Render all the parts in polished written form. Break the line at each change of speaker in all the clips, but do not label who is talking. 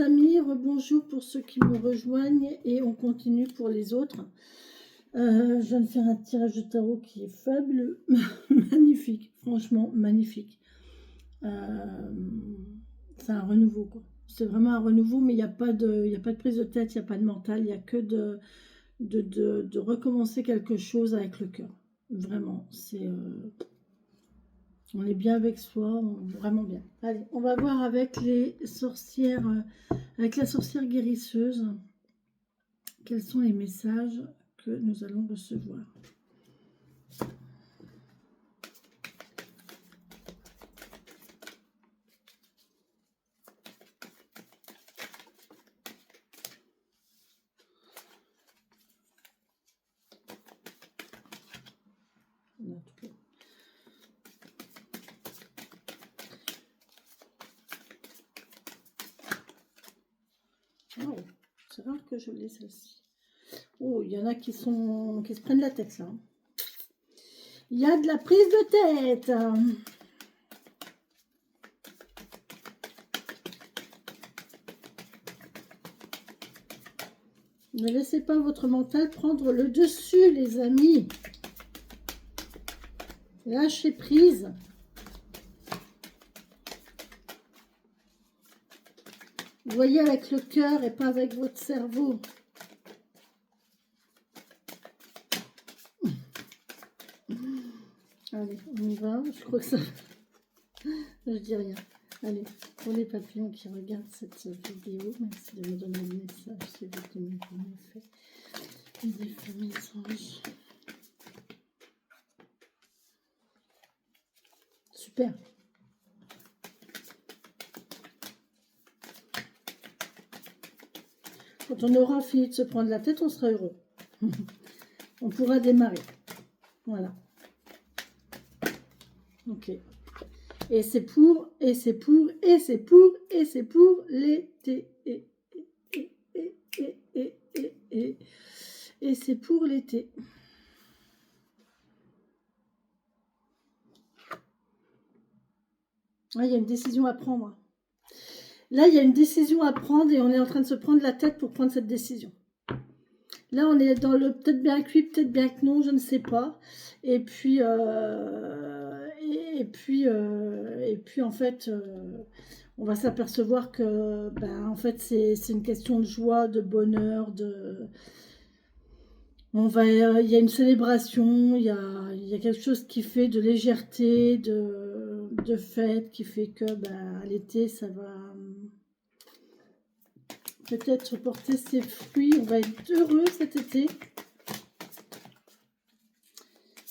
les amis, rebonjour pour ceux qui me rejoignent et on continue pour les autres. Je viens de faire un tirage de tarot qui est fabuleux, magnifique, franchement magnifique. C'est un renouveau, quoi. C'est vraiment un renouveau, mais il n'y a pas de prise de tête, il n'y a pas de mental, il n'y a que de recommencer quelque chose avec le cœur. Vraiment, on est bien avec soi, vraiment bien. Allez, on va voir avec les sorcières, avec la sorcière guérisseuse, quels sont les messages que nous allons recevoir. Oh, c'est rare que je l'ai celle-ci. Oh, il y en a qui se prennent la tête là. Il y a de la prise de tête. Ne laissez pas votre mental prendre le dessus, les amis. Lâchez prise. Voyez avec le cœur et pas avec votre cerveau. Allez, on y va. Je crois que ça... Je dis rien. Allez, pour les papillons qui regardent cette vidéo, merci de me donner le message. C'est vous qui me fait des familles messages. Super. Quand on aura fini de se prendre la tête, on sera heureux. On pourra démarrer. Voilà. Ok. Et c'est pour l'été. Et c'est pour l'été. Ah, il y a une décision à prendre. Là, il y a une décision à prendre et on est en train de se prendre la tête pour prendre cette décision. Là, on est dans le peut-être bien que oui, peut-être bien que non, je ne sais pas. Et puis en fait, on va s'apercevoir que, en fait, c'est une question de joie, de bonheur, il y a une célébration, il y a quelque chose qui fait de légèreté, de fête, qui fait que, à l'été, ça va peut-être porter ses fruits. On va être heureux cet été.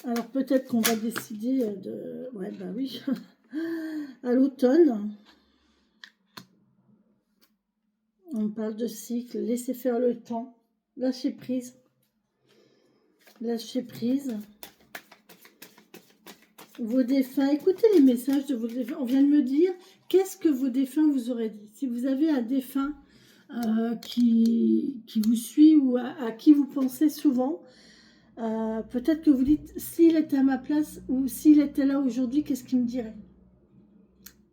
Alors peut-être qu'on va décider de... Ouais, oui. À l'automne. On parle de cycle. Laissez faire le temps. Lâchez prise. Lâchez prise. Vos défunts. Écoutez les messages de vos défunts. On vient de me dire, qu'est-ce que vos défunts vous auraient dit? Si vous avez un défunt qui vous suit ou à qui vous pensez souvent, peut-être que vous dites, s'il était à ma place ou s'il était là aujourd'hui, qu'est-ce qu'il me dirait?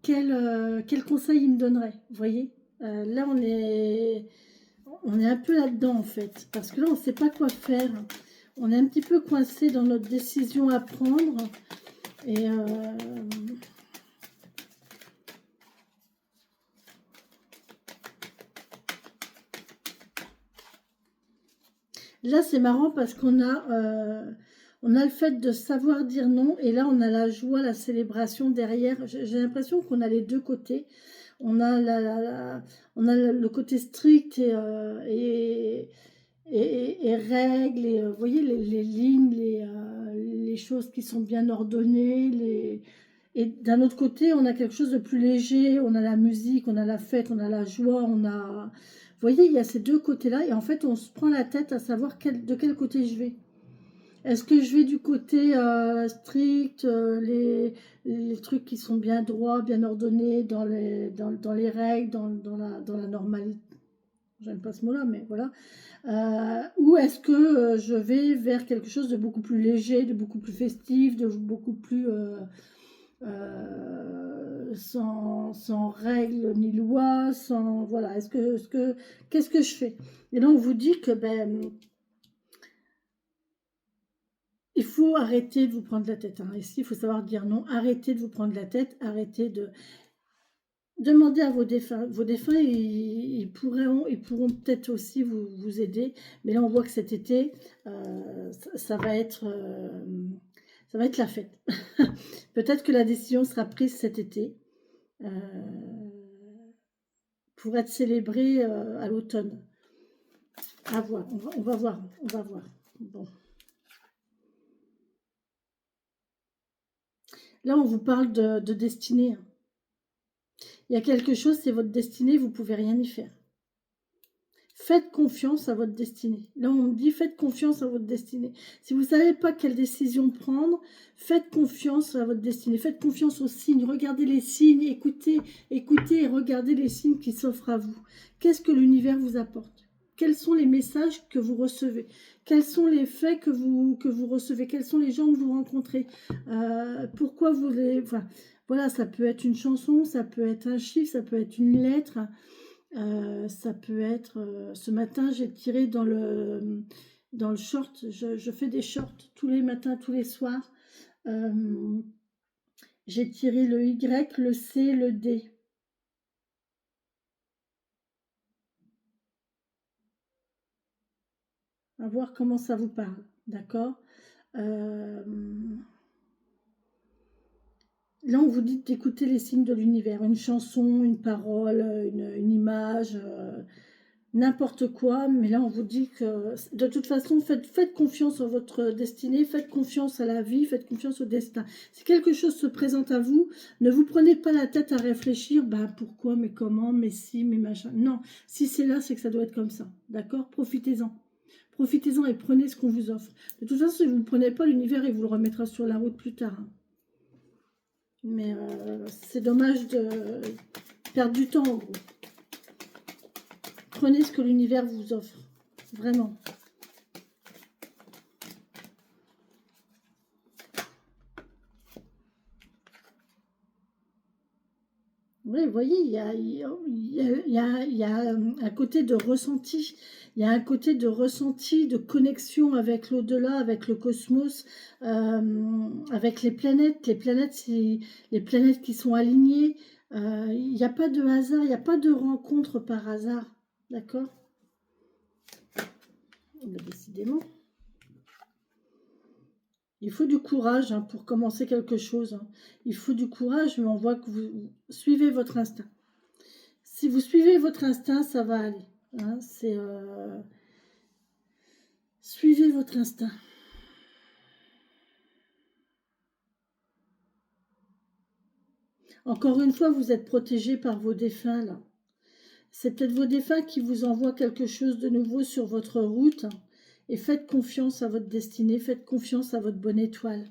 Quel conseil il me donnerait? Vous voyez, là on est un peu là-dedans en fait, parce que là on ne sait pas quoi faire. On est un petit peu coincé dans notre décision à prendre. Et là c'est marrant parce qu'on a le fait de savoir dire non, et là on a la joie, la célébration derrière. J'ai l'impression qu'on a les deux côtés. On a le côté strict et règles, et vous voyez les lignes, les choses qui sont bien ordonnées. Et d'un autre côté, on a quelque chose de plus léger. On a la musique, on a la fête, on a la joie, Vous voyez, il y a ces deux côtés-là, et en fait, on se prend la tête à savoir de quel côté je vais. Est-ce que je vais du côté strict, les trucs qui sont bien droits, bien ordonnés, dans les règles, dans la normalité? J'aime pas ce mot-là, mais voilà. Ou est-ce que je vais vers quelque chose de beaucoup plus léger, de beaucoup plus festif, de beaucoup plus sans règles ni lois, sans voilà, qu'est-ce que je fais? Et là on vous dit que ben il faut arrêter de vous prendre la tête. Hein. Ici, il faut savoir dire non. Arrêtez de vous prendre la tête. Arrêtez de demander à vos défunts. Vos défunts, ils pourront peut-être aussi vous aider. Mais là, on voit que cet été, ça va être la fête. Peut-être que la décision sera prise cet été euh, pour être célébrée à l'automne. À voir. On va voir. On va voir. Bon. Là, on vous parle de destinée. Il y a quelque chose, c'est votre destinée, vous ne pouvez rien y faire. Faites confiance à votre destinée. Là, on me dit, faites confiance à votre destinée. Si vous ne savez pas quelle décision prendre, faites confiance à votre destinée. Faites confiance aux signes. Regardez les signes, écoutez et regardez les signes qui s'offrent à vous. Qu'est-ce que l'univers vous apporte? Quels sont les messages que vous recevez? Quels sont les faits que vous recevez? Quels sont les gens que vous rencontrez? Pourquoi vous les... Enfin, voilà, ça peut être une chanson, ça peut être un chiffre, ça peut être une lettre, ça peut être... ce matin, j'ai tiré dans le short, je fais des shorts tous les matins, tous les soirs. J'ai tiré le Y, le C, le D. À voir comment ça vous parle, d'accord? Là, on vous dit d'écouter les signes de l'univers, une chanson, une parole, une image, n'importe quoi. Mais là, on vous dit que de toute façon, faites confiance en votre destinée, faites confiance à la vie, faites confiance au destin. Si quelque chose se présente à vous, ne vous prenez pas la tête à réfléchir, bah pourquoi, mais comment, mais si, mais machin. Non, si c'est là, c'est que ça doit être comme ça, d'accord? Profitez-en. Profitez-en et prenez ce qu'on vous offre. De toute façon, si vous ne prenez pas, l'univers, il vous le remettra sur la route plus tard. Hein. Mais c'est dommage de perdre du temps, en gros. Prenez ce que l'univers vous offre. Vraiment. Oui, vous voyez, il y a un côté de ressenti. Il y a un côté de ressenti, de connexion avec l'au-delà, avec le cosmos, avec les planètes. C'est les planètes qui sont alignées. Il n'y a pas de hasard, il n'y a pas de rencontre par hasard. D'accord? Décidément. Il faut du courage hein, pour commencer quelque chose. Hein. Il faut du courage, mais on voit que vous suivez votre instinct. Si vous suivez votre instinct, ça va aller. Hein. Suivez votre instinct. Encore une fois, vous êtes protégé par vos défunts là. C'est peut-être vos défunts qui vous envoient quelque chose de nouveau sur votre route. Et faites confiance à votre destinée, faites confiance à votre bonne étoile.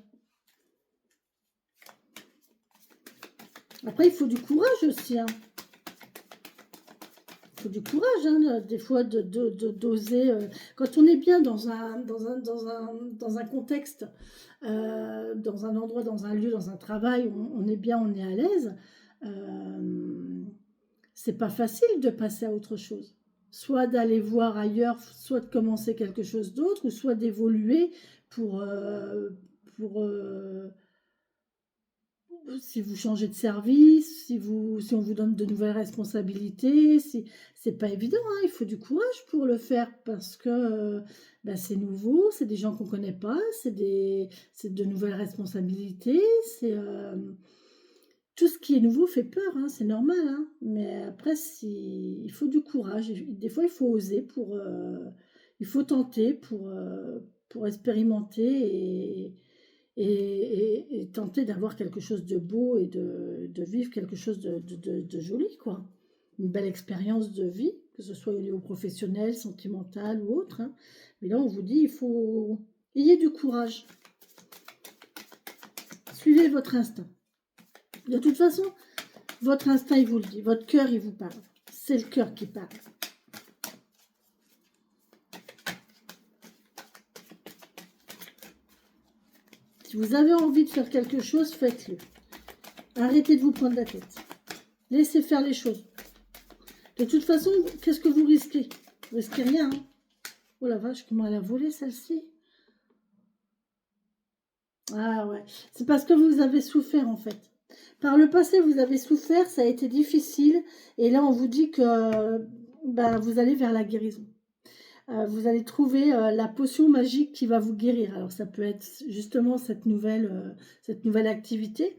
Après, il faut du courage aussi. Hein. Il faut du courage, hein, des fois, d'oser. Quand on est bien dans un contexte, dans un endroit, dans un lieu, dans un travail, on est bien, on est à l'aise. C'est pas facile de passer à autre chose. Soit d'aller voir ailleurs, soit de commencer quelque chose d'autre, ou soit d'évoluer pour, pour si vous changez de service, si on vous donne de nouvelles responsabilités, c'est pas évident, hein, il faut du courage pour le faire parce que ben, c'est nouveau, c'est des gens qu'on connaît pas, c'est de nouvelles responsabilités, tout ce qui est nouveau fait peur, hein, c'est normal, hein, mais après il faut du courage, des fois il faut oser il faut tenter pour expérimenter et tenter d'avoir quelque chose de beau et de vivre quelque chose de joli, quoi. Une belle expérience de vie, que ce soit au niveau professionnel, sentimental ou autre. Hein. Mais là, on vous dit, il faut... Ayez du courage. Suivez votre instinct. De toute façon, votre instinct, il vous le dit. Votre cœur, il vous parle. C'est le cœur qui parle. Si vous avez envie de faire quelque chose, faites-le. Arrêtez de vous prendre la tête. Laissez faire les choses. De toute façon, qu'est-ce que vous risquez? Vous risquez rien. Hein. Oh la vache, comment elle a volé celle-ci? Ah ouais, c'est parce que vous avez souffert en fait. Par le passé, vous avez souffert, ça a été difficile. Et là, on vous dit que ben, vous allez vers la guérison. Vous allez trouver la potion magique qui va vous guérir. Alors ça peut être justement cette nouvelle activité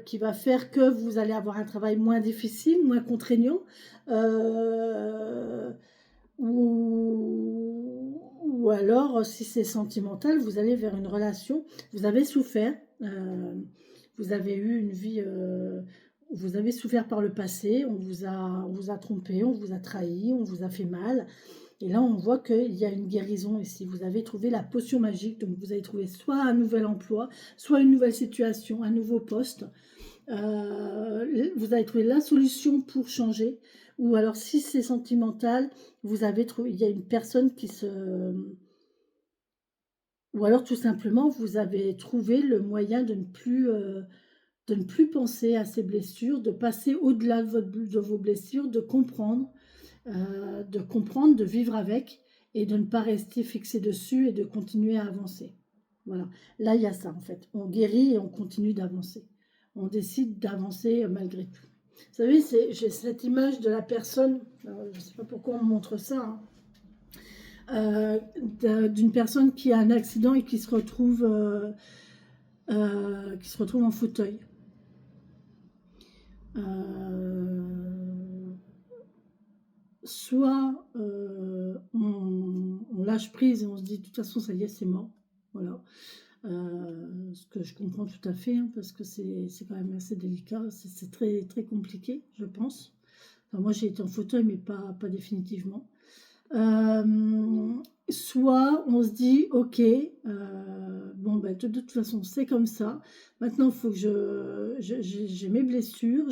qui va faire que vous allez avoir un travail moins difficile, moins contraignant, euh, ou alors si c'est sentimental, vous allez vers une relation. Vous avez souffert, vous avez eu une vie, vous avez souffert par le passé, on vous a trompé, on vous a trahi, on vous a fait mal. Et là, on voit qu'il y a une guérison ici. Vous avez trouvé la potion magique, donc vous avez trouvé soit un nouvel emploi, soit une nouvelle situation, un nouveau poste. Vous avez trouvé la solution pour changer. Ou alors, si c'est sentimental, vous avez trouvé, il y a une personne qui se... Ou alors, tout simplement, vous avez trouvé le moyen de ne plus penser à ces blessures, de passer au-delà de vos blessures, de comprendre, de vivre avec et de ne pas rester fixé dessus et de continuer à avancer. Voilà. Là, il y a ça en fait. On guérit et on continue d'avancer. On décide d'avancer malgré tout. Vous savez, j'ai cette image de la personne, je ne sais pas pourquoi on montre ça, hein, d'une personne qui a un accident et qui se retrouve en fauteuil. Soit on lâche prise et on se dit de toute façon ça y est c'est mort, voilà, ce que je comprends tout à fait hein, parce que c'est quand même assez délicat, c'est très, très compliqué je pense. Enfin, moi j'ai été en fauteuil mais pas définitivement. Soit on se dit ok, bon ben de toute façon c'est comme ça, maintenant il faut que j'ai mes blessures,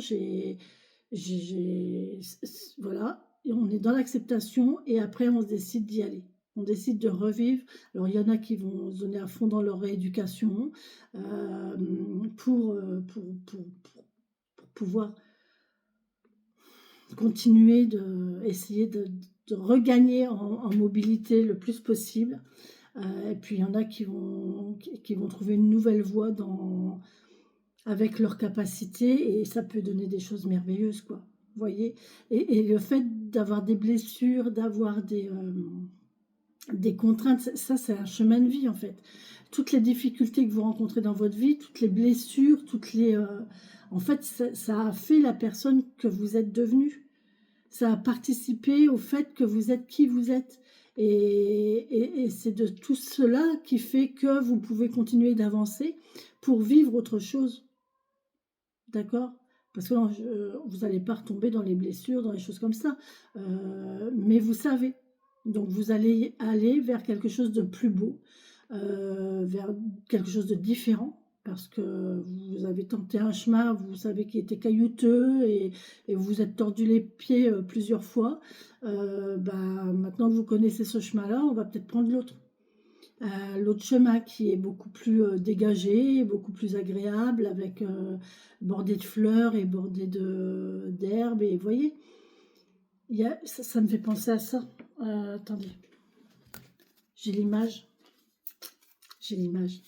voilà, et on est dans l'acceptation et après on se décide d'y aller. On décide de revivre. Alors il y en a qui vont se donner à fond dans leur rééducation pour pouvoir continuer essayer de regagner en mobilité le plus possible. Et puis il y en a qui vont trouver une nouvelle voie avec leur capacité et ça peut donner des choses merveilleuses, quoi. Vous voyez, et le fait d'avoir des blessures, d'avoir des contraintes, ça c'est un chemin de vie en fait. Toutes les difficultés que vous rencontrez dans votre vie, toutes les blessures, en fait, ça a fait la personne que vous êtes devenue. Ça a participé au fait que vous êtes qui vous êtes. Et c'est de tout cela qui fait que vous pouvez continuer d'avancer pour vivre autre chose. D'accord? Parce que vous n'allez pas retomber dans les blessures, dans les choses comme ça. Mais vous savez. Donc vous allez aller vers quelque chose de plus beau, vers quelque chose de différent. Parce que vous avez tenté un chemin, vous savez qu'il était caillouteux et vous vous êtes tordu les pieds plusieurs fois. Maintenant que vous connaissez ce chemin-là, on va peut-être prendre l'autre chemin qui est beaucoup plus dégagé, beaucoup plus agréable, avec bordé de fleurs et bordé d'herbes. Et vous voyez, ça me fait penser à ça. Attendez, j'ai l'image. J'ai l'image.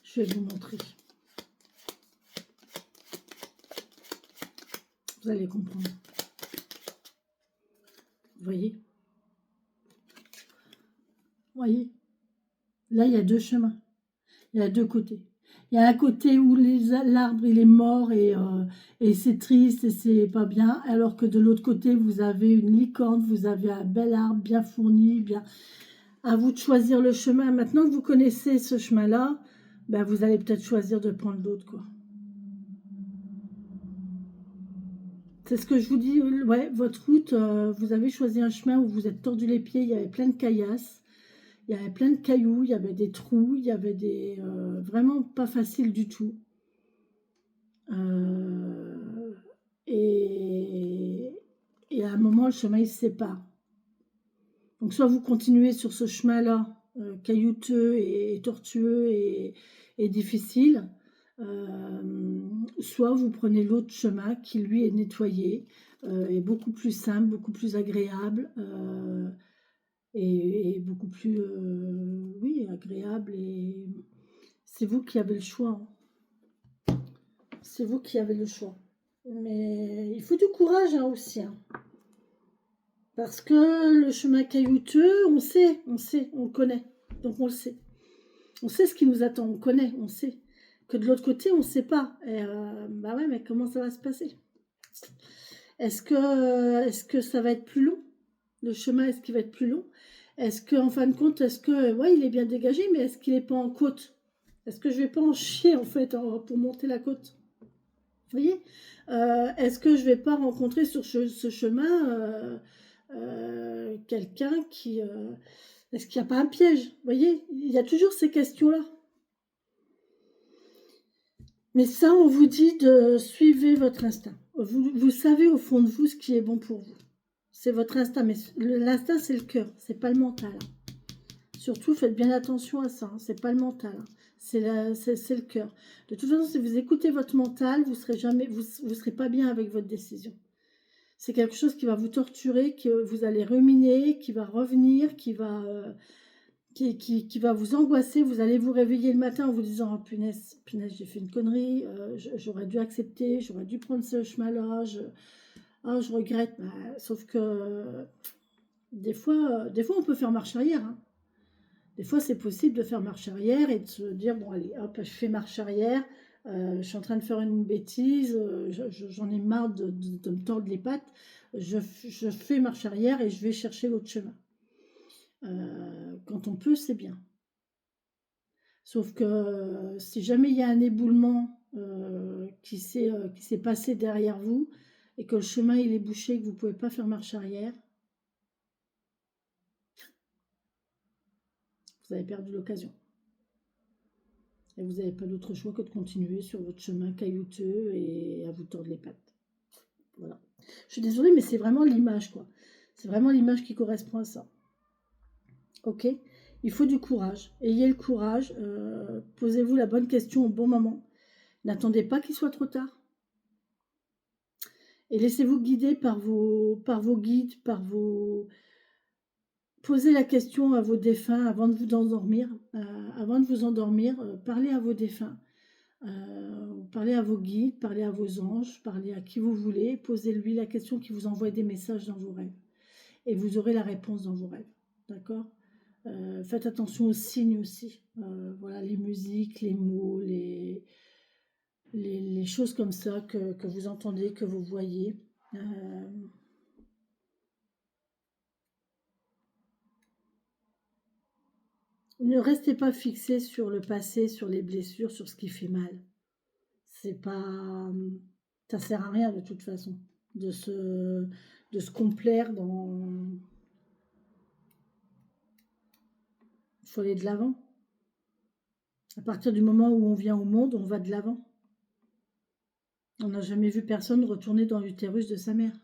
Je vais vous montrer. Vous allez comprendre. Vous voyez? Vous voyez? Là, il y a deux chemins. Il y a deux côtés. Il y a un côté où l'arbre il est mort et c'est triste et c'est pas bien, alors que de l'autre côté, vous avez une licorne, vous avez un bel arbre bien fourni, bien. À vous de choisir le chemin. Maintenant que vous connaissez ce chemin-là, ben vous allez peut-être choisir de prendre l'autre, quoi. C'est ce que je vous dis, ouais, votre route, vous avez choisi un chemin où vous êtes tordu les pieds, il y avait plein de caillasses. Il y avait plein de cailloux, il y avait des trous, il y avait vraiment pas facile du tout. Euh, et, et à un moment, le chemin il se sépare. Donc soit vous continuez sur ce chemin-là caillouteux et tortueux et difficile, soit vous prenez l'autre chemin qui lui est nettoyé, est beaucoup plus simple, beaucoup plus agréable, et beaucoup plus, oui, agréable, et c'est vous qui avez le choix, hein. C'est vous qui avez le choix. Mais il faut du courage, hein, aussi, hein. Parce que le chemin caillouteux, on connaît. Donc on le sait. On sait ce qui nous attend, on connaît, on sait. Que de l'autre côté, on ne sait pas. Et bah ouais, mais comment ça va se passer? Est-ce que ça va être plus long? Le chemin, est-ce qu'il va être plus long? Est-ce qu'en fin de compte, ouais, il est bien dégagé, mais est-ce qu'il n'est pas en côte? Est-ce que je vais pas en chier, en fait, pour monter la côte? Vous voyez? Est-ce que je vais pas rencontrer sur ce chemin quelqu'un qui... est-ce qu'il n'y a pas un piège? Vous voyez? Il y a toujours ces questions-là. Mais ça, on vous dit de suivre votre instinct. Vous savez au fond de vous ce qui est bon pour vous. C'est votre instinct, mais l'instinct, c'est le cœur, c'est pas le mental, hein. Surtout, faites bien attention à ça, hein. C'est pas le mental, hein. C'est le cœur. De toute façon, si vous écoutez votre mental, vous serez pas bien avec votre décision. C'est quelque chose qui va vous torturer, que vous allez ruminer, qui va revenir, qui va vous angoisser. Vous allez vous réveiller le matin en vous disant: oh, punaise, j'ai fait une connerie, j'aurais dû accepter, j'aurais dû prendre ce chemin-là, je regrette. Bah, sauf que des fois, on peut faire marche arrière, hein. Des fois, c'est possible de faire marche arrière et de se dire: bon, allez, hop, je fais marche arrière, je suis en train de faire une bêtise, j'en ai marre de me tordre les pattes, je fais marche arrière et je vais chercher l'autre chemin. Quand on peut, c'est bien. Sauf que si jamais il y a un éboulement qui s'est passé derrière vous et que le chemin il est bouché, que vous ne pouvez pas faire marche arrière, vous avez perdu l'occasion. Et vous n'avez pas d'autre choix que de continuer sur votre chemin caillouteux et à vous tordre les pattes. Voilà. Je suis désolée, mais c'est vraiment l'image, quoi. C'est vraiment l'image qui correspond à ça. Ok? Il faut du courage. Ayez le courage. Posez-vous la bonne question au bon moment. N'attendez pas qu'il soit trop tard. Et laissez-vous guider par vos guides, Posez la question à vos défunts avant de vous endormir. Parlez à vos défunts. Parlez à vos guides, parlez à vos anges, parlez à qui vous voulez. Posez-lui la question qui vous envoie des messages dans vos rêves. Et vous aurez la réponse dans vos rêves. D'accord? Faites attention aux signes aussi. Voilà, les musiques, les mots, les choses comme ça que vous entendez, que vous voyez. Ne restez pas fixé sur le passé, sur les blessures, sur ce qui fait mal. C'est pas... Ça sert à rien de toute façon de se complaire dans... Il faut aller de l'avant. À partir du moment où on vient au monde, on va de l'avant. On n'a jamais vu personne retourner dans l'utérus de sa mère.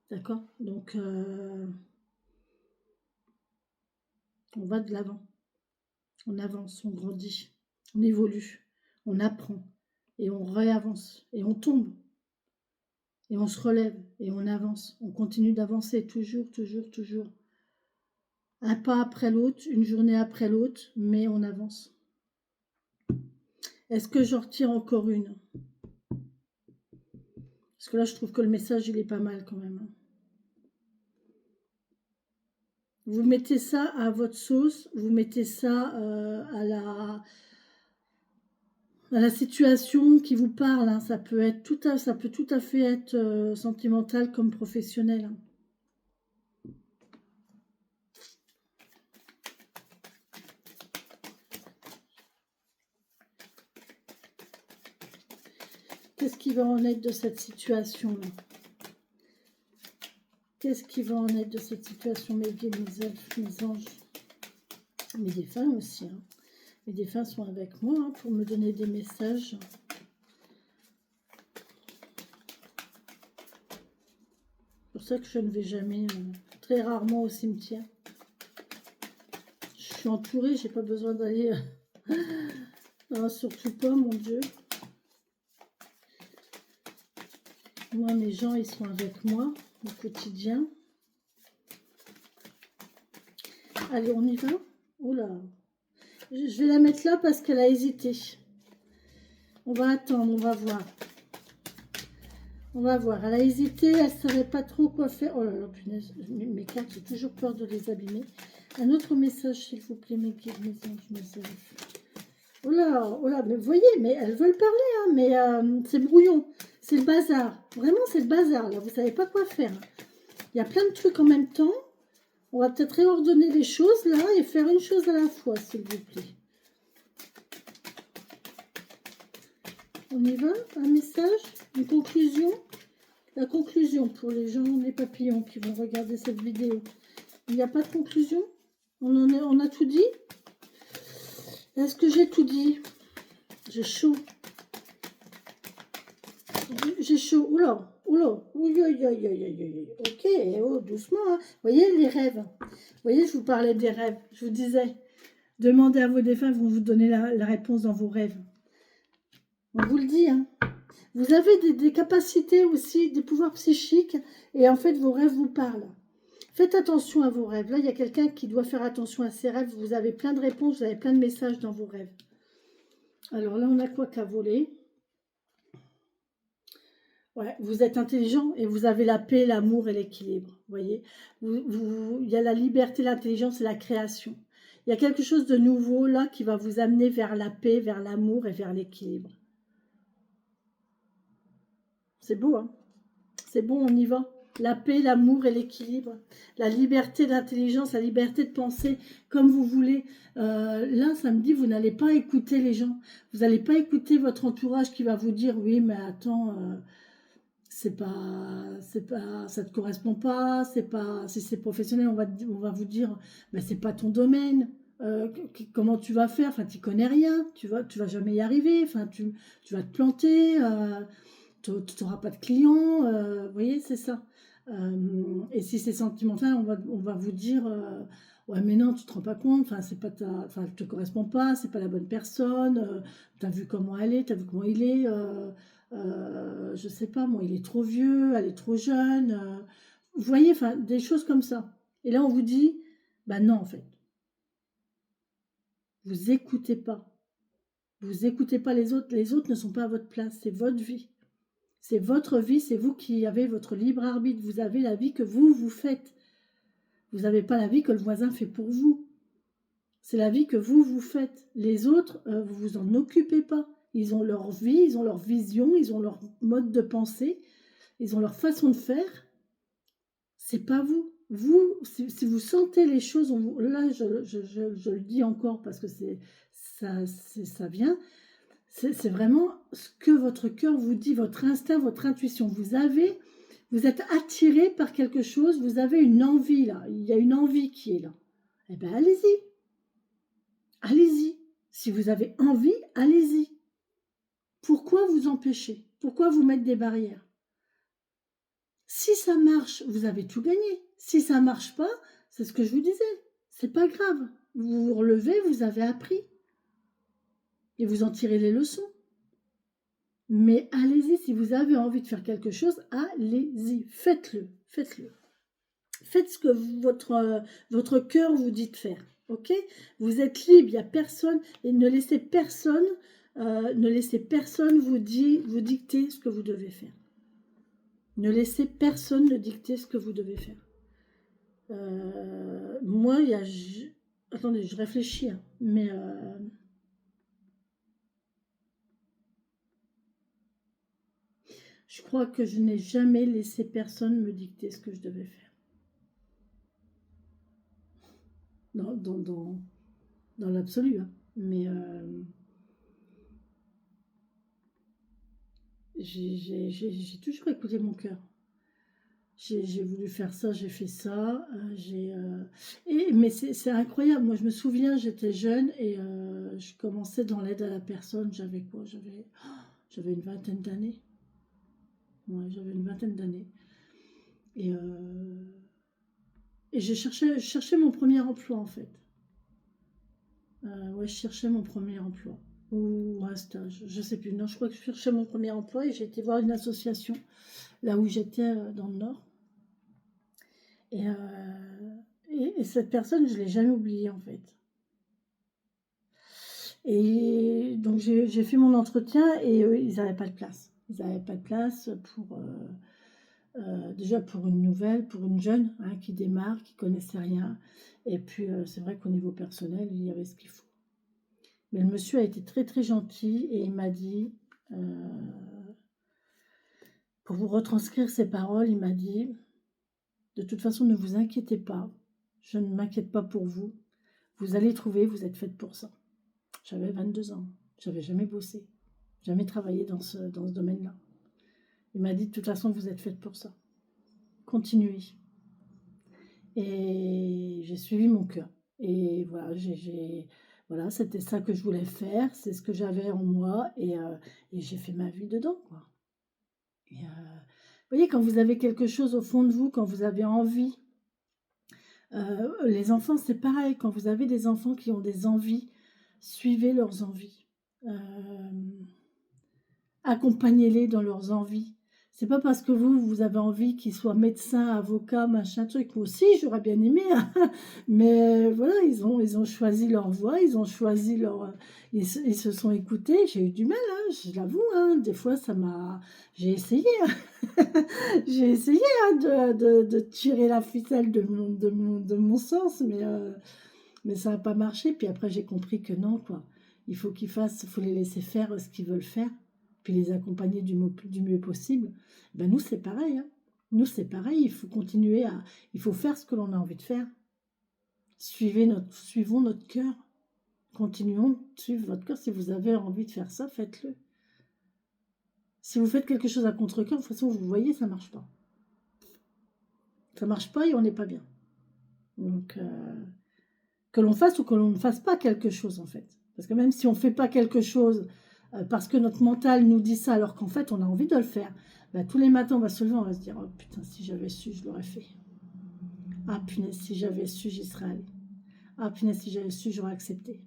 D'accord? Donc, on va de l'avant. On avance, on grandit, on évolue, on apprend, et on réavance, et on tombe, et on se relève, et on avance. On continue d'avancer, toujours, toujours, toujours. Un pas après l'autre, une journée après l'autre, mais on avance. Est-ce que j'en retire encore une? Parce que là, je trouve que le message, il est pas mal quand même. Vous mettez ça à votre sauce, vous mettez ça à la situation qui vous parle, hein. Ça peut tout à fait être sentimental comme professionnel, hein. Qu'est-ce qui va en être de cette situation-là? Qu'est-ce qui va en être de cette situation, mes guides, mes elfes, mes anges, mes défunts aussi, hein. Mes défunts sont avec moi, hein, pour me donner des messages. C'est pour ça que je ne vais jamais, très rarement au cimetière. Je suis entourée, j'ai pas besoin d'aller... Non, surtout pas, mon Dieu. Moi, mes gens, ils sont avec moi au quotidien. Allez, on y va. Oula. Je vais la mettre là parce qu'elle a hésité. On va attendre, on va voir. On va voir. Elle a hésité, elle ne savait pas trop quoi faire. Oh là là, punaise. Mes cartes, j'ai toujours peur de les abîmer. Un autre message, s'il vous plaît, mes guides, mes anges, mes elfes. Oh là, mais vous voyez, mais elles veulent parler, hein, mais c'est brouillon. C'est le bazar. Vraiment, c'est le bazar, là. Vous ne savez pas quoi faire. Il y a plein de trucs en même temps. On va peut-être réordonner les choses, là, et faire une chose à la fois, s'il vous plaît. On y va? Un message? Une conclusion? La conclusion pour les gens, les papillons qui vont regarder cette vidéo. Il n'y a pas de conclusion? On a tout dit? Est-ce que j'ai tout dit? J'ai chaud. J'ai chaud. Oula, oula. Ok, oh, doucement. Hein. Vous voyez les rêves. Vous voyez, je vous parlais des rêves. Je vous disais, demandez à vos défunts, ils vont vous donner la réponse dans vos rêves. On vous le dit, hein. Vous avez des capacités aussi, des pouvoirs psychiques, et en fait, vos rêves vous parlent. Faites attention à vos rêves. Là, il y a quelqu'un qui doit faire attention à ses rêves. Vous avez plein de réponses, vous avez plein de messages dans vos rêves. Alors là, on a quoi qu'à voler? Ouais, vous êtes intelligent et vous avez la paix, l'amour et l'équilibre. Vous voyez, il y a la liberté, l'intelligence et la création. Il y a quelque chose de nouveau là qui va vous amener vers la paix, vers l'amour et vers l'équilibre. C'est beau, hein? C'est bon, on y va. La paix, l'amour et l'équilibre. La liberté d'intelligence, la liberté de penser comme vous voulez. Là, ça me dit, vous n'allez pas écouter les gens. Vous n'allez pas écouter votre entourage qui va vous dire, oui, mais attends, ça te correspond pas, c'est pas, si c'est professionnel, on va vous dire, mais c'est pas ton domaine. Comment tu vas faire? Enfin, tu connais rien. Tu vas jamais y arriver. Enfin, tu vas te planter. Tu n'auras pas de clients, vous voyez, c'est ça. Et si c'est sentimental, on va vous dire, ouais, mais non, tu te rends pas compte, enfin, c'est pas enfin, elle te correspond pas, c'est pas la bonne personne, tu as vu comment elle est, tu as vu comment il est, je sais pas, moi, il est trop vieux, elle est trop jeune, vous voyez, enfin, des choses comme ça. Et là, on vous dit, bah non, en fait, vous écoutez pas. Vous écoutez pas les autres ne sont pas à votre place, c'est votre vie. C'est votre vie, c'est vous qui avez votre libre arbitre. Vous avez la vie que vous faites. Vous n'avez pas la vie que le voisin fait pour vous. C'est la vie que vous faites. Les autres, vous vous en occupez pas. Ils ont leur vie, ils ont leur vision, ils ont leur mode de pensée, ils ont leur façon de faire. C'est pas vous. Vous, si vous sentez les choses, là, je le dis encore parce que ça vient. C'est vraiment ce que votre cœur vous dit, votre instinct, votre intuition. Vous êtes attiré par quelque chose, vous avez une envie là. Il y a une envie qui est là. Eh bien, allez-y. Allez-y. Si vous avez envie, allez-y. Pourquoi vous empêcher? Pourquoi vous mettre des barrières? Si ça marche, vous avez tout gagné. Si ça marche pas, c'est ce que je vous disais. C'est pas grave. Vous vous relevez, vous avez appris. Et vous en tirez les leçons. Mais allez-y, si vous avez envie de faire quelque chose, allez-y, faites-le, faites-le. Faites ce que votre cœur vous dit de faire, ok? Vous êtes libre, il n'y a personne, et ne laissez personne vous dicter ce que vous devez faire. Ne laissez personne ne dicter ce que vous devez faire. Moi, il y a... Attendez, je réfléchis, hein, mais... Je crois que je n'ai jamais laissé personne me dicter ce que je devais faire. Dans l'absolu. Hein. Mais j'ai toujours écouté mon cœur. J'ai voulu faire ça, j'ai fait ça. Mais c'est incroyable. Moi, je me souviens, j'étais jeune et je commençais dans l'aide à la personne. J'avais quoi? J'avais une vingtaine d'années. Ouais, j'avais une vingtaine d'années. Et je cherchais mon premier emploi, en fait. Ouais, je cherchais mon premier emploi ou un stage, je sais plus. Non, je crois que je cherchais mon premier emploi et j'ai été voir une association là où j'étais dans le Nord. Et, et cette personne, je l'ai jamais oubliée en fait. Et donc j'ai fait mon entretien et eux, ils n'avaient pas de place. Ils n'avaient pas de place pour déjà pour une nouvelle, pour une jeune hein, qui démarre, qui connaissait rien. Et puis c'est vrai qu'au niveau personnel, il y avait ce qu'il faut. Mais le monsieur a été très très gentil et il m'a dit, pour vous retranscrire ses paroles, il m'a dit, de toute façon ne vous inquiétez pas, je ne m'inquiète pas pour vous, vous allez trouver, vous êtes faite pour ça. J'avais 22 ans, j'avais jamais bossé, jamais travaillé dans ce domaine-là. Il m'a dit, de toute façon vous êtes faite pour ça, continuez. Et j'ai suivi mon cœur. Et voilà, voilà, c'était ça que je voulais faire, c'est ce que j'avais en moi, et j'ai fait ma vie dedans, quoi. Et, vous voyez, quand vous avez quelque chose au fond de vous, quand vous avez envie, les enfants, c'est pareil, quand vous avez des enfants qui ont des envies, suivez leurs envies. Euh, Accompagnez-les dans leurs envies. C'est pas parce que vous avez envie qu'ils soient médecins, avocats, machin truc. Moi aussi, j'aurais bien aimé, hein. Mais voilà, ils ont choisi leur voie, ils ont choisi leur, ils se sont écoutés. J'ai eu du mal, hein, je l'avoue, hein. Des fois, ça m'a, j'ai essayé, hein. J'ai essayé hein, de tirer la ficelle de mon sens, mais ça n'a pas marché. Puis après, j'ai compris que non, quoi. Il faut qu'ils fassent, il faut les laisser faire ce qu'ils veulent faire, puis les accompagner du mieux possible. Ben nous, c'est pareil. Hein. Nous, c'est pareil. Il faut continuer à, il faut faire ce que l'on a envie de faire. Suivons notre cœur. Continuons de suivre votre cœur. Si vous avez envie de faire ça, faites-le. Si vous faites quelque chose à contre-cœur, de toute façon, vous voyez, ça marche pas. Ça marche pas et on n'est pas bien. Donc, que l'on fasse ou que l'on ne fasse pas quelque chose, en fait. Parce que même si on ne fait pas quelque chose parce que notre mental nous dit ça, alors qu'en fait, on a envie de le faire, bah, tous les matins, on va se lever, on va se dire, oh putain, si j'avais su, je l'aurais fait. Ah punaise, si j'avais su, j'y serais allé. Ah punaise, si j'avais su, j'aurais accepté.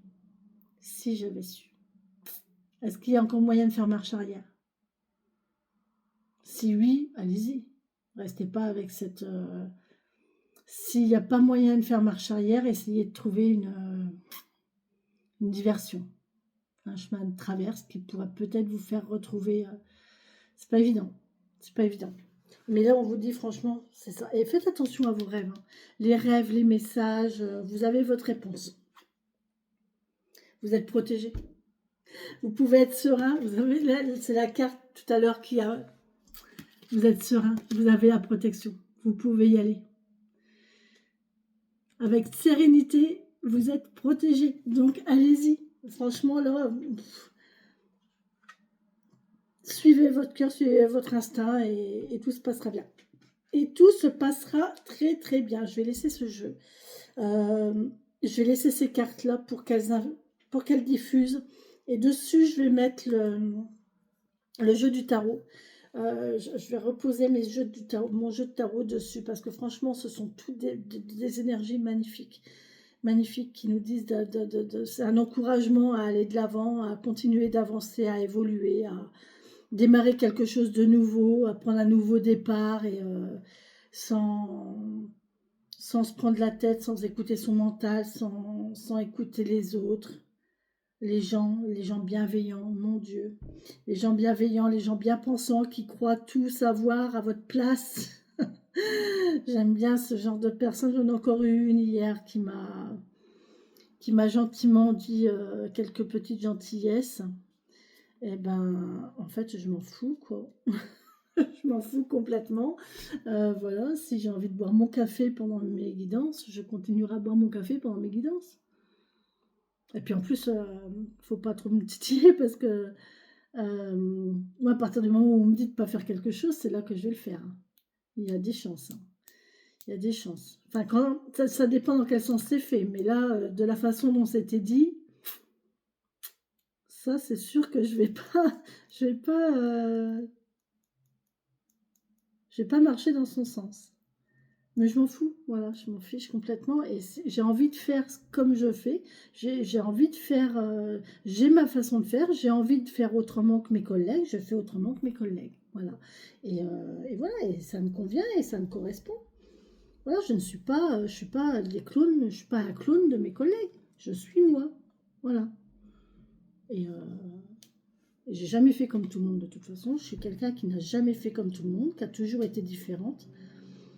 Si j'avais su. Est-ce qu'il y a encore moyen de faire marche arrière? Si oui, allez-y. Restez pas avec cette... S'il n'y a pas moyen de faire marche arrière, essayez de trouver une diversion. Un chemin de traverse qui pourrait peut-être vous faire retrouver. C'est pas évident. C'est pas évident. Mais là, on vous dit franchement, c'est ça. Et faites attention à vos rêves. Hein. Les rêves, les messages, vous avez votre réponse. Vous êtes protégé. Vous pouvez être serein. Vous avez là, c'est la carte tout à l'heure qui a. Vous êtes serein. Vous avez la protection. Vous pouvez y aller. Avec sérénité, vous êtes protégé. Donc allez-y. Franchement, là, suivez votre cœur, suivez votre instinct et tout se passera bien. Et tout se passera très très bien. Je vais laisser ce jeu. Je vais laisser ces cartes-là pour qu'elles diffusent. Et dessus, je vais mettre le jeu du tarot. Je vais reposer mon jeu de tarot dessus parce que franchement, ce sont toutes des énergies magnifiques. Magnifiques qui nous disent c'est un encouragement à aller de l'avant, à continuer d'avancer, à évoluer, à démarrer quelque chose de nouveau, à prendre un nouveau départ et sans, sans se prendre la tête, sans écouter son mental, sans écouter les autres, les gens bienveillants, mon Dieu, les gens bienveillants, les gens bien pensants qui croient tout savoir à votre place. J'aime bien ce genre de personnes. J'en ai encore eu une hier qui m'a gentiment dit quelques petites gentillesses. Eh ben, en fait, je m'en fous, quoi. Je m'en fous complètement. Voilà, si j'ai envie de boire mon café pendant mes guidances, je continuerai à boire mon café pendant mes guidances. Et puis en plus, faut pas trop me titiller parce que moi, à partir du moment où on me dit de pas faire quelque chose, c'est là que je vais le faire. Hein. Il y a des chances. Hein. Il y a des chances. Enfin, ça dépend dans quel sens c'est fait. Mais là, de la façon dont c'était dit, ça, c'est sûr que je vais pas marcher dans son sens. Mais je m'en fous, voilà, je m'en fiche complètement et j'ai envie de faire comme je fais. J'ai envie de faire, j'ai ma façon de faire, j'ai envie de faire autrement que mes collègues, je fais autrement que mes collègues, voilà. Et voilà, et ça me convient et ça me correspond. Voilà, je suis pas les clowns, je suis pas un clown de mes collègues, je suis moi, voilà. Et, et j'ai jamais fait comme tout le monde de toute façon. Je suis quelqu'un qui n'a jamais fait comme tout le monde, qui a toujours été différente.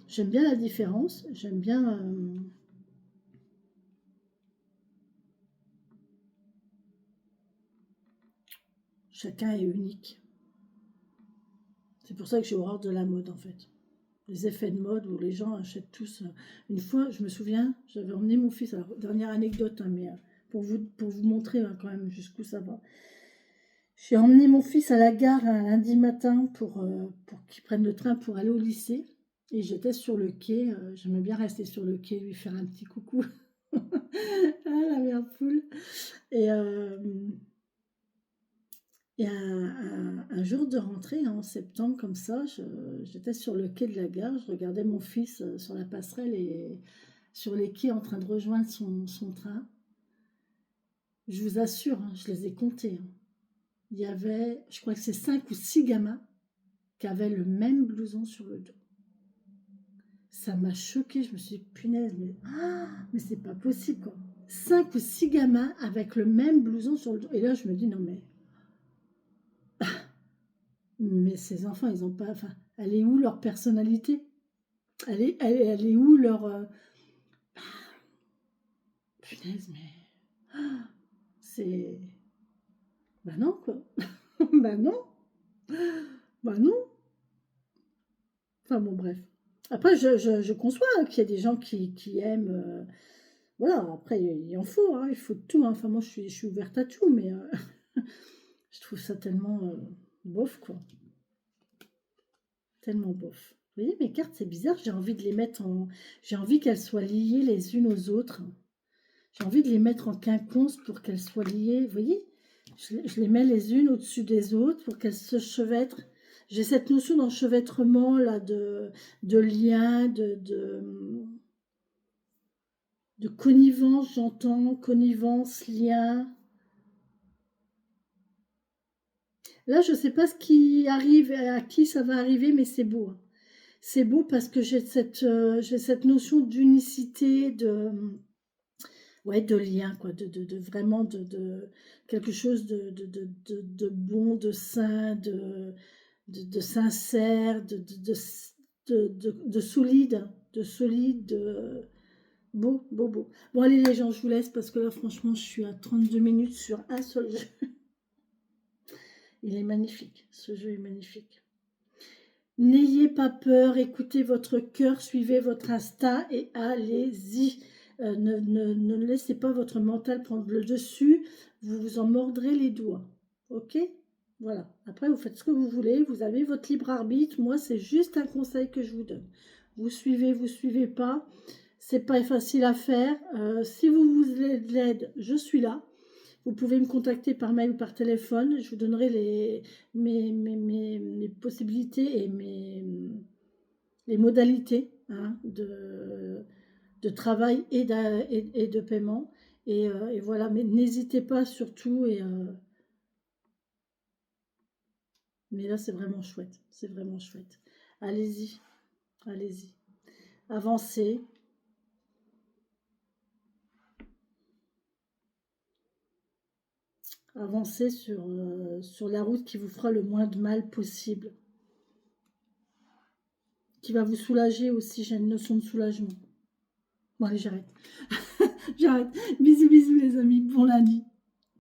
J'aime bien la différence, j'aime bien. Chacun est unique. C'est pour ça que j'ai horreur de la mode en fait. Les effets de mode où les gens achètent tous. Une fois, je me souviens, j'avais emmené mon fils. Alors, dernière anecdote, hein, mais pour vous montrer hein, quand même jusqu'où ça va. J'ai emmené mon fils à la gare un lundi matin pour qu'il prenne le train pour aller au lycée. Et j'étais sur le quai. J'aimais bien rester sur le quai, lui faire un petit coucou. Ah, la mère poule. Et, Et un jour de rentrée, hein, en septembre, comme ça, j'étais sur le quai de la gare, je regardais mon fils sur la passerelle et sur les quais en train de rejoindre son train. Je vous assure, hein, je les ai comptés, hein. Il y avait, je crois que c'est 5 ou 6 gamins qui avaient le même blouson sur le dos. Ça m'a choquée, je me suis dit, punaise, mais c'est pas possible, quoi. 5 ou 6 gamins avec le même blouson sur le dos. Et là, je me dis, non, mais ces enfants, ils ont pas, enfin, elle est où leur personnalité? Elle est où leur... punaise, mais... c'est... Bah non, quoi. Bah non. Bah non. Enfin bon, bref. Après, je conçois qu'il y a des gens qui aiment... voilà, après, il en faut, hein, il faut de tout, hein. Enfin, moi, je suis ouverte à tout, mais je trouve ça tellement bof, quoi. Tellement bof. Vous voyez, mes cartes, c'est bizarre, j'ai envie de les mettre en... J'ai envie qu'elles soient liées les unes aux autres. J'ai envie de les mettre en quinconce pour qu'elles soient liées. Vous voyez, je les mets les unes au-dessus des autres pour qu'elles se chevêtrent. J'ai cette notion d'enchevêtrement, là, de lien, de connivence, j'entends. Connivence, lien. Là, je ne sais pas ce qui arrive, à qui ça va arriver, mais c'est beau, hein. C'est beau parce que j'ai cette notion d'unicité, ouais, de lien, quoi, vraiment de quelque chose de bon, de sain, de sincère, de solide, beau, beau, beau. Bon, allez les gens, je vous laisse parce que là, franchement, je suis à 32 minutes sur un seul jeu. Il est magnifique, ce jeu est magnifique. N'ayez pas peur, écoutez votre cœur, suivez votre instinct et allez-y. Ne laissez pas votre mental prendre le dessus, vous vous en mordrez les doigts. Ok? Voilà. Après, vous faites ce que vous voulez, vous avez votre libre arbitre. Moi, c'est juste un conseil que je vous donne. Vous suivez pas. C'est pas facile à faire. Si vous voulez de l'aide, je suis là. Vous pouvez me contacter par mail ou par téléphone. Je vous donnerai mes possibilités et les modalités hein, de travail et de paiement. Et voilà, mais n'hésitez pas surtout. Mais là, c'est vraiment chouette. C'est vraiment chouette. Allez-y. Allez-y. Avancez. Avancez sur la route qui vous fera le moins de mal possible. Qui va vous soulager aussi. J'ai une notion de soulagement. Bon, allez, j'arrête. J'arrête. Bisous, bisous, les amis. Bon lundi.